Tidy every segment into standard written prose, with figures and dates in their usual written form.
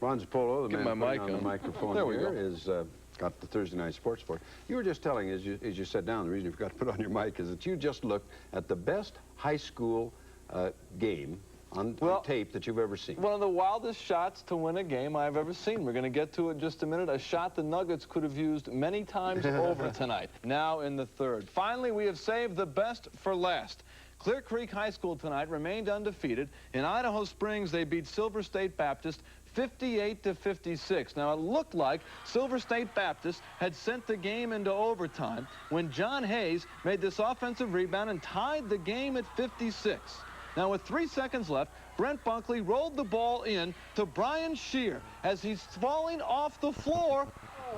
Ron Zappolo, the man my mic on the microphone there we here, go. is got the Thursday Night Sports Report. You were just telling, as you sat down, the reason you forgot to put on your mic is that you just looked at the best high school game on tape that you've ever seen. One of the wildest shots to win a game I've ever seen. We're going to get to it in just a minute. A shot the Nuggets could have used many times over tonight. Now in the third. Finally, we have saved the best for last. Clear Creek High School tonight remained undefeated. In Idaho Springs, they beat Silver State Baptist 58-56. Now, it looked like Silver State Baptist had sent the game into overtime when John Hayes made this offensive rebound and tied the game at 56. Now, with 3 seconds left, Brent Bunkley rolled the ball in to Brian Shear. As he's falling off the floor,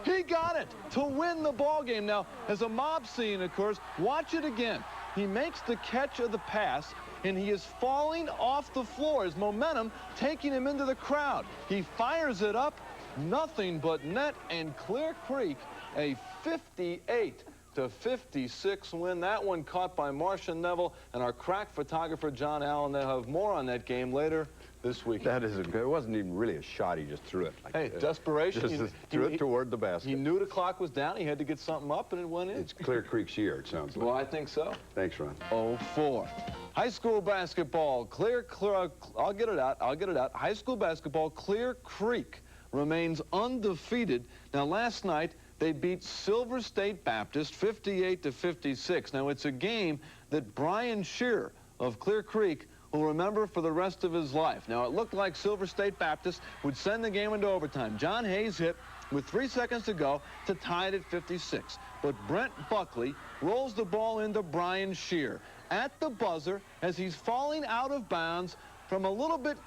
he got it to win the ball game. Now, as a mob scene occurs, watch it again. He makes the catch of the pass, and he is falling off the floor. His momentum taking him into the crowd. He fires it up, nothing but net, and Clear Creek a 58-56 win. That one caught by Marcia Neville and our crack photographer John Allen. They'll have more on that game later this week. That is it wasn't even really a shot. He just threw it. Like, hey, desperation. Just threw it toward the basket. He knew the clock was down. He had to get something up, and it went in. It's Clear Creek's year, it sounds like. Well, I think so. Thanks, Ron. 04. High school basketball, I'll get it out. High school basketball, Clear Creek remains undefeated. Now, last night, they beat Silver State Baptist 58-56. Now, it's a game that Brian Shear of Clear Creek will remember for the rest of his life. Now, it looked like Silver State Baptist would send the game into overtime. John Hayes hit with 3 seconds to go to tie it at 56. But Brent Buckley rolls the ball into Brian Shear at the buzzer as he's falling out of bounds from a little bit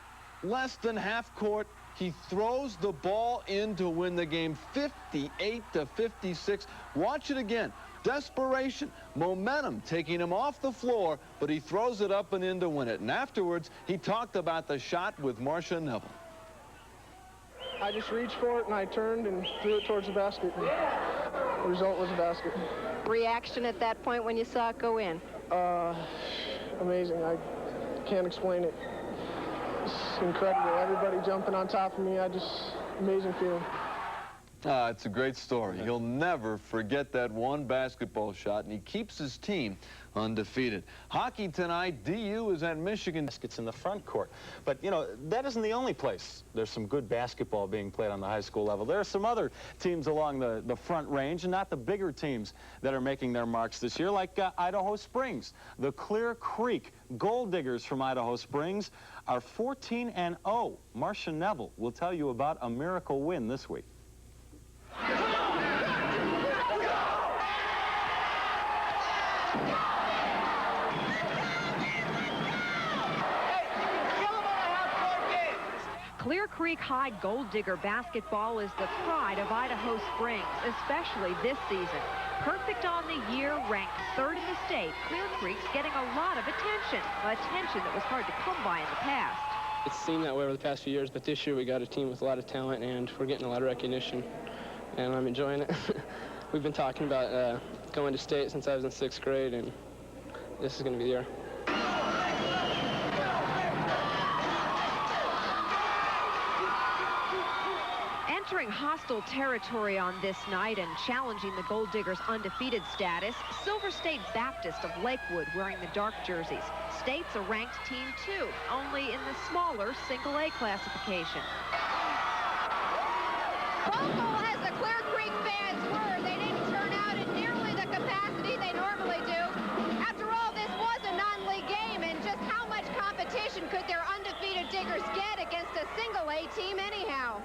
less than half court. He throws the ball in to win the game 58-56. Watch it again. Desperation, momentum taking him off the floor, but he throws it up and in to win it. And afterwards, he talked about the shot with Marcia Neville. I just reached for it and I turned and threw it towards the basket. And the result was a basket. Reaction at that point when you saw it go in? Amazing. I can't explain it. It's incredible. Everybody jumping on top of me. Amazing feeling. It's a great story. He'll never forget that one basketball shot, and he keeps his team undefeated. Hockey tonight, DU is at Michigan. Baskets in the front court. But, you know, that isn't the only place there's some good basketball being played on the high school level. There are some other teams along the front range, and not the bigger teams that are making their marks this year, like Idaho Springs. The Clear Creek Gold Diggers from Idaho Springs are 14-0. Marcia Neville will tell you about a miracle win this week. Clear Creek High Gold Digger basketball is the pride of Idaho Springs, especially this season. Perfect on the year, ranked 3rd in the state, Clear Creek's getting a lot of attention that was hard to come by in the past. It's seemed that way over the past few years, but this year we got a team with a lot of talent, and we're getting a lot of recognition, and I'm enjoying it. We've been talking about going to state since I was in 6th grade, and this is going to be the year. Entering hostile territory on this night and challenging the Gold Diggers' undefeated status, Silver State Baptist of Lakewood wearing the dark jerseys. State's a ranked team too, only in the smaller single-A classification. Vocal as the Clear Creek fans were, they didn't turn out at nearly the capacity they normally do. After all, this was a non-league game, and just how much competition could their undefeated Diggers get against a single-A team anyhow?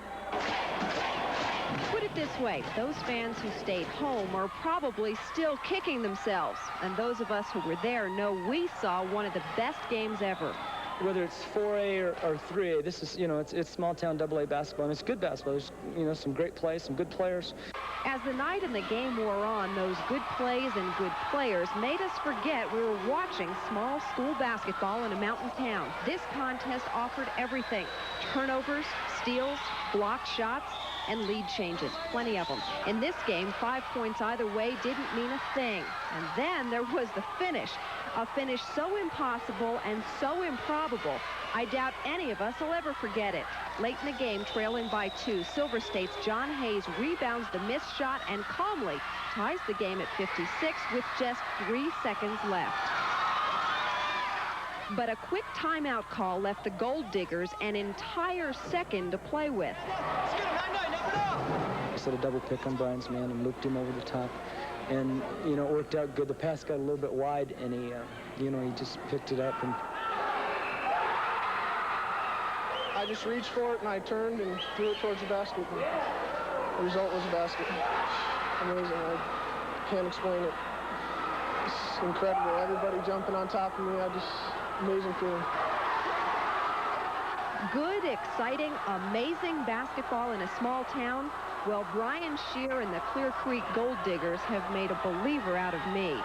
Put it this way, those fans who stayed home are probably still kicking themselves. And those of us who were there know we saw one of the best games ever. Whether it's 4A or 3A, this is, you know, it's small-town AA basketball, and it's good basketball. There's, you know, some great plays, some good players. As the night and the game wore on, those good plays and good players made us forget we were watching small school basketball in a mountain town. This contest offered everything: turnovers, steals, blocked shots, and lead changes, plenty of them. In this game, 5 points either way didn't mean a thing. And then there was the finish, a finish so impossible and so improbable. I doubt any of us will ever forget it. Late in the game, trailing by 2, Silver State's John Hayes rebounds the missed shot and calmly ties the game at 56 with just 3 seconds left. But a quick timeout call left the Gold Diggers an entire second to play with. I set a double pick on Brian's man and looped him over the top. And, you know, it worked out good. The pass got a little bit wide, and he, you know, he just picked it up. And I just reached for it, and I turned and threw it towards the basket. And the result was a basket. Amazing. I can't explain it. It's incredible. Everybody jumping on top of me. Amazing feeling. Good, exciting, amazing basketball in a small town. Well, Brian Shear and the Clear Creek Gold Diggers have made a believer out of me.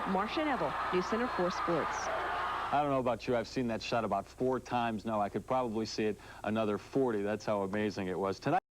Marcia Neville, News Center 4 Sports. I don't know about you. I've seen that shot about 4 times now. I could probably see it another 40. That's how amazing it was tonight.